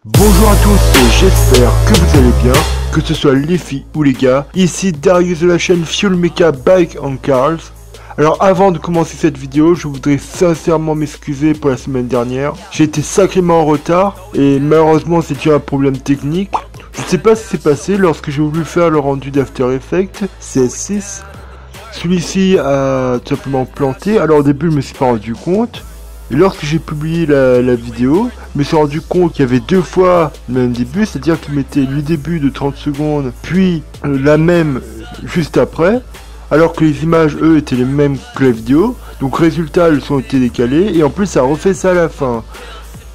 Bonjour à tous, j'espère que vous allez bien, que ce soit les filles ou les gars. Ici Darius de la chaîne Fuel Mecha Bike and Cars. Alors avant de commencer cette vidéo, je voudrais sincèrement m'excuser pour la semaine dernière. J'ai été sacrément en retard et malheureusement c'est dû à un problème technique. Je ne sais pas ce qui s'est passé lorsque j'ai voulu faire le rendu d'After Effects CS6. Celui-ci a tout simplement planté, alors au début je me suis pas rendu compte. Et lorsque j'ai publié la vidéo, je me suis rendu compte qu'il y avait deux fois le même début, c'est-à-dire qu'il mettait le début de 30 secondes, puis la même juste après, alors que les images, eux, étaient les mêmes que la vidéo. Donc résultat, elles ont été décalées, et en plus ça a refait ça à la fin.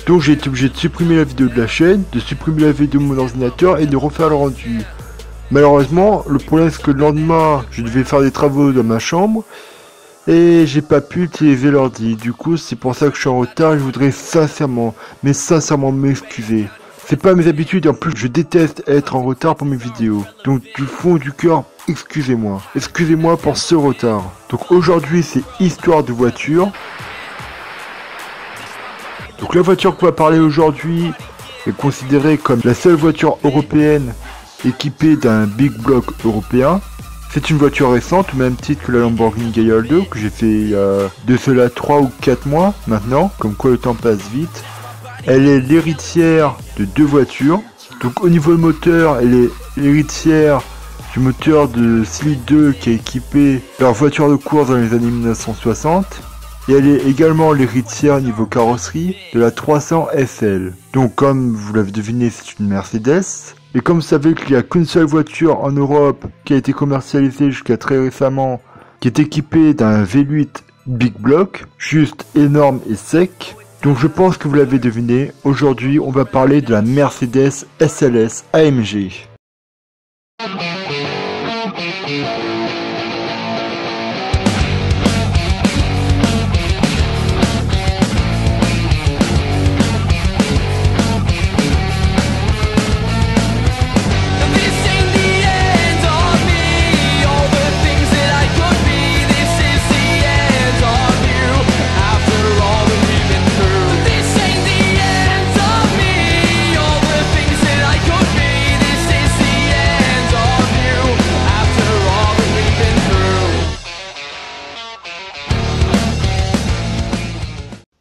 Donc j'ai été obligé de supprimer la vidéo de la chaîne, de supprimer la vidéo de mon ordinateur, et de refaire le rendu. Malheureusement, le problème c'est que le lendemain, je devais faire des travaux dans ma chambre, et j'ai pas pu utiliser l'ordi. Du coup, c'est pour ça que je suis en retard. Je voudrais sincèrement, mais sincèrement m'excuser. C'est pas mes habitudes et en plus je déteste être en retard pour mes vidéos. Donc du fond du cœur, excusez-moi. Excusez-moi pour ce retard. Donc aujourd'hui c'est histoire de voiture. Donc la voiture qu'on va parler aujourd'hui est considérée comme la seule voiture européenne équipée d'un big block européen. C'est une voiture récente, au même titre que la Lamborghini Gallardo, que j'ai fait de cela 3 ou 4 mois maintenant, comme quoi le temps passe vite. Elle est l'héritière de deux voitures. Donc au niveau moteur, elle est l'héritière du moteur de 6 litres 2 qui a équipé leur voiture de course dans les années 1960. Et elle est également l'héritière niveau carrosserie de la 300 SL. Donc comme vous l'avez deviné, c'est une Mercedes. Et comme vous savez qu'il n'y a qu'une seule voiture en Europe qui a été commercialisée jusqu'à très récemment, qui est équipée d'un V8 Big Block, juste énorme et sec. Donc je pense que vous l'avez deviné, aujourd'hui on va parler de la Mercedes SLS AMG.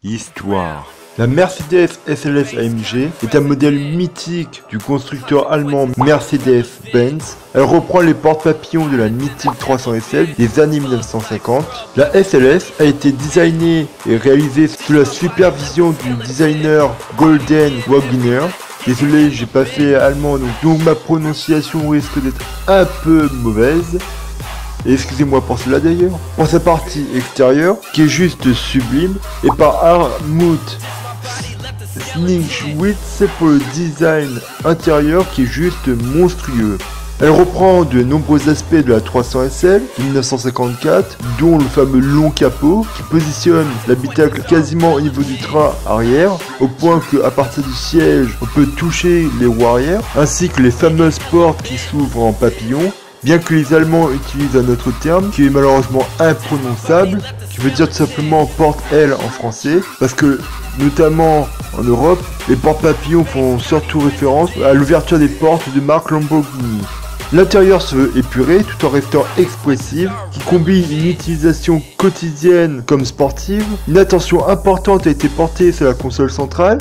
Histoire. La Mercedes SLS AMG est un modèle mythique du constructeur allemand Mercedes-Benz. Elle reprend les porte-papillons de la mythique 300 SL des années 1950. La SLS a été designée et réalisée sous la supervision du designer Golden Wagner. Désolé, j'ai pas fait allemand, donc ma prononciation risque d'être un peu mauvaise. Et excusez-moi pour cela d'ailleurs. Pour sa partie extérieure, qui est juste sublime, et par Hartmut Schnitzwitz pour le design intérieur qui est juste monstrueux. Elle reprend de nombreux aspects de la 300 SL de 1954, dont le fameux long capot qui positionne l'habitacle quasiment au niveau du train arrière, au point qu'à partir du siège, on peut toucher les roues arrière, ainsi que les fameuses portes qui s'ouvrent en papillon. Bien que les Allemands utilisent un autre terme qui est malheureusement imprononçable, qui veut dire tout simplement porte-aile en français, parce que notamment en Europe, les porte-papillons font surtout référence à l'ouverture des portes de marque Lamborghini. L'intérieur se veut épuré tout en restant expressif, qui combine une utilisation quotidienne comme sportive. Une attention importante a été portée sur la console centrale,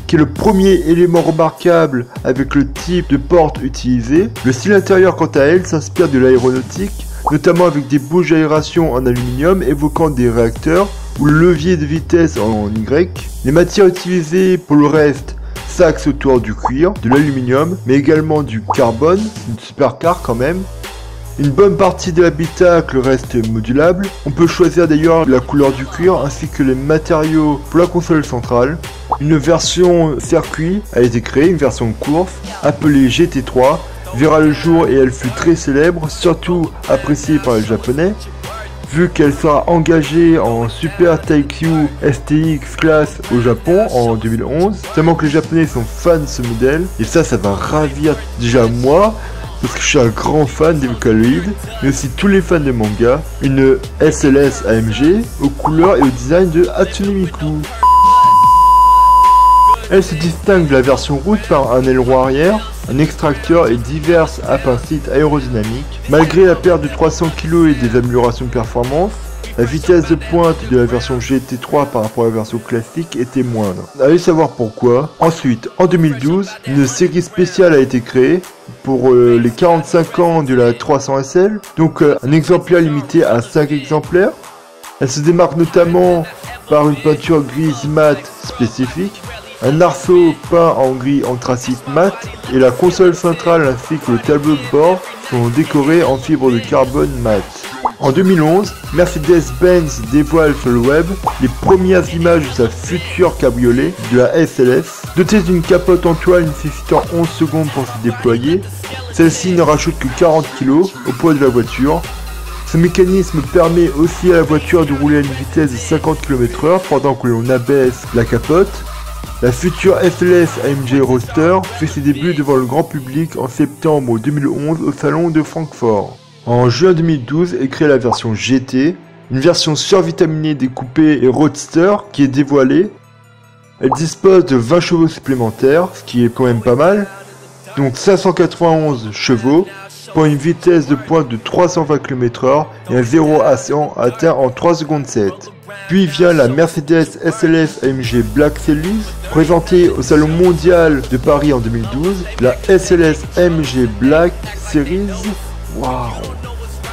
qui est le premier élément remarquable avec le type de porte utilisé. Le style intérieur quant à elle s'inspire de l'aéronautique, notamment avec des bouches d'aération en aluminium évoquant des réacteurs ou le levier de vitesse en Y. Les matières utilisées pour le reste s'axent autour du cuir, de l'aluminium, mais également du carbone, une supercar quand même. Une bonne partie de l'habitacle reste modulable. On peut choisir d'ailleurs la couleur du cuir ainsi que les matériaux pour la console centrale. Une version circuit a été créée, une version course, appelée GT3, verra le jour et elle fut très célèbre, surtout appréciée par les japonais, vu qu'elle sera engagée en Super Taikyu STX Class au Japon en 2011. Tellement que les japonais sont fans de ce modèle, et ça va ravir déjà moi, parce que je suis un grand fan des Vocaloid, mais aussi tous les fans de manga. Une SLS AMG aux couleurs et au design de Hatsune Miku. Elle se distingue de la version route par un aileron arrière, un extracteur et diverses appendices aérodynamiques. Malgré la perte de 300 kg et des améliorations de performance, la vitesse de pointe de la version GT3 par rapport à la version classique était moindre. Allez savoir pourquoi. Ensuite, en 2012, une série spéciale a été créée pour les 45 ans de la 300 SL, donc un exemplaire limité à 5 exemplaires. Elle se démarque notamment par une peinture grise mat spécifique, un arceau peint en gris anthracite mat, et la console centrale ainsi que le tableau de bord sont décorés en fibre de carbone mat. En 2011, Mercedes-Benz dévoile sur le web les premières images de sa future cabriolet, de la SLS. Dotée d'une capote en toile nécessitant 11 secondes pour se déployer, celle-ci ne rajoute que 40 kg au poids de la voiture. Ce mécanisme permet aussi à la voiture de rouler à une vitesse de 50 km/h pendant que l'on abaisse la capote. La future SLS AMG Roadster fait ses débuts devant le grand public en septembre 2011 au salon de Francfort. En juin 2012 est créée la version GT, une version survitaminée des coupés et Roadster qui est dévoilée. Elle dispose de 20 chevaux supplémentaires, ce qui est quand même pas mal, donc 591 chevaux, pour une vitesse de pointe de 320 km/h et un 0 à 100 atteint en 3 secondes 7. Puis vient la Mercedes SLS AMG Black Series, présentée au Salon Mondial de Paris en 2012. La SLS AMG Black Series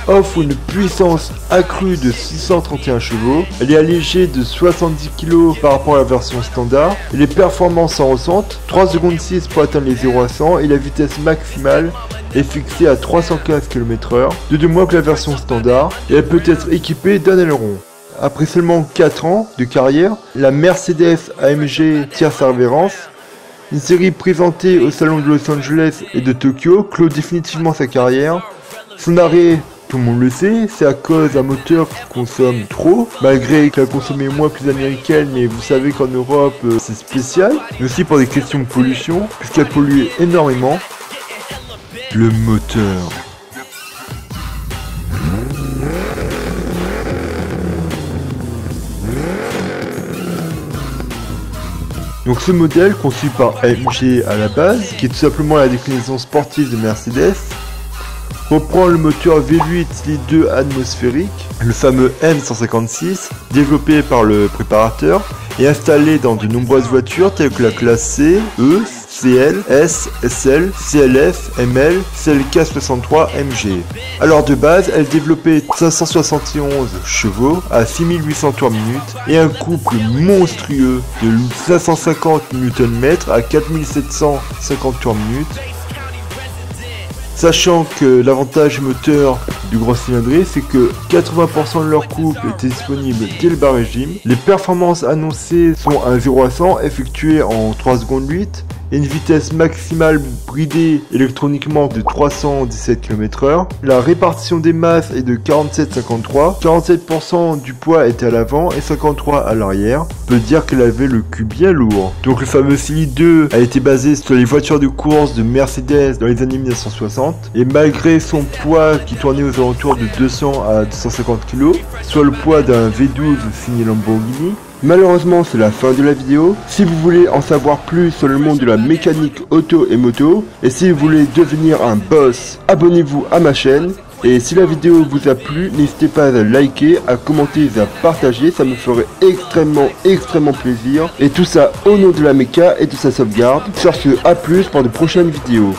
offre une puissance accrue de 631 chevaux. Elle est allégée de 70 kg par rapport à la version standard. Et les performances s'en ressentent. 3 secondes 6 pour atteindre les 0 à 100 et la vitesse maximale est fixée à 315 km/h, de 2 moins que la version standard, et elle peut être équipée d'un aileron. Après seulement 4 ans de carrière, la Mercedes AMG tire sa révérence. Une série présentée au salon de Los Angeles et de Tokyo clôt définitivement sa carrière. Son arrêt, tout le monde le sait, c'est à cause d'un moteur qui consomme trop, malgré qu'elle consommait moins que les américaines, mais vous savez qu'en Europe c'est spécial, mais aussi pour des questions de pollution, puisqu'elle polluait énormément. Le moteur. Donc ce modèle, conçu par AMG à la base, qui est tout simplement la déclinaison sportive de Mercedes, reprend le moteur V8 litre 2 atmosphérique, le fameux M156, développé par le préparateur et installé dans de nombreuses voitures telles que la classe C, E, CL, S, SL, CLF, ML, CLK 63 MG. Alors de base, elle développait 571 chevaux à 6800 tours minute et un couple monstrueux de 550 Nm à 4750 tours minute. Sachant que l'avantage moteur du gros cylindré, c'est que 80% de leur couple était disponible dès le bas régime. Les performances annoncées sont un 0 à 100 effectué en 3 secondes 8 et une vitesse maximale bridée électroniquement de 317 km/h. La répartition des masses est de 47-53. 47% du poids était à l'avant et 53% à l'arrière. On peut dire qu'elle avait le cul bien lourd. Donc le fameux Cili 2 a été basé sur les voitures de course de Mercedes dans les années 1960. Et malgré son poids qui tournait aux alentours de 200 à 250 kg, soit le poids d'un V12 signé Lamborghini, malheureusement c'est la fin de la vidéo. Si vous voulez en savoir plus sur le monde de la mécanique auto et moto, et si vous voulez devenir un boss, abonnez-vous à ma chaîne. Et si la vidéo vous a plu, n'hésitez pas à liker, à commenter et à partager, ça me ferait extrêmement plaisir. Et tout ça au nom de la méca et de sa sauvegarde. Sur ce, à plus pour de prochaines vidéos.